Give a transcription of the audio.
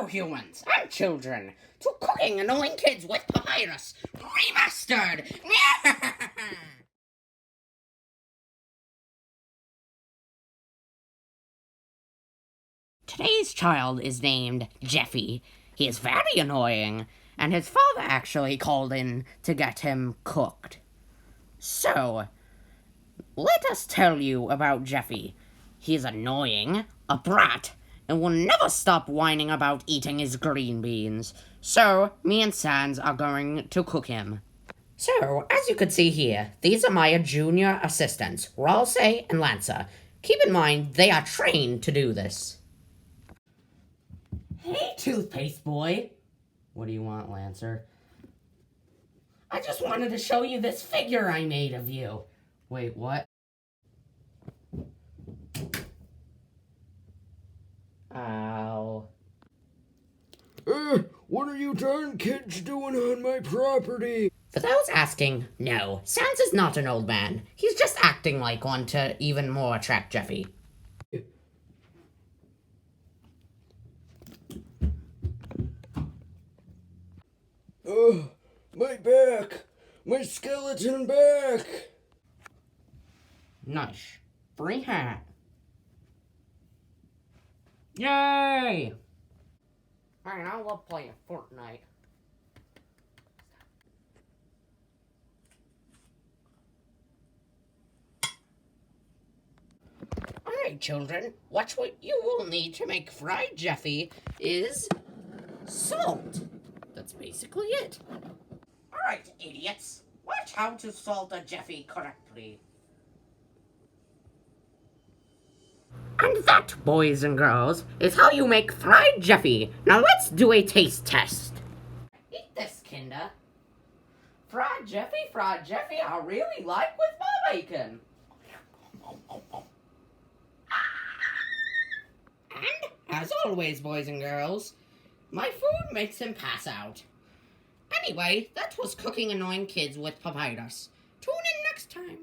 Hello, humans and children, to Cooking Annoying Kids with Papyrus Remastered! Today's child is named Jeffy. He is very annoying, and his father actually called in to get him cooked. So, let us tell you about Jeffy. He's annoying, a brat, and will never stop whining about eating his green beans. So, me and Sans are going to cook him. So, as you can see here, these are my junior assistants, Ralse and Lancer. Keep in mind, they are trained to do this. Hey, toothpaste boy. What do you want, Lancer? I just wanted to show you this figure I made of you. Wait, what? Ow. What are you darn kids doing on my property? For those asking, no, Sans is not an old man. He's just acting like one to even more attract Jeffy. My back! My skeleton back! Nice. Free hat. Yay! Man, I love playing Fortnite. Alright, children, what you will need to make fried Jeffy is salt. That's basically it. Alright, idiots. Watch how to salt a Jeffy correctly. And that, boys and girls, is how you make fried Jeffy. Now let's do a taste test. Eat this, Kinder. Fried Jeffy, I really like with my bacon. And, as always, boys and girls, my food makes him pass out. Anyway, that was Cooking Annoying Kids with Papyrus. Tune in next time.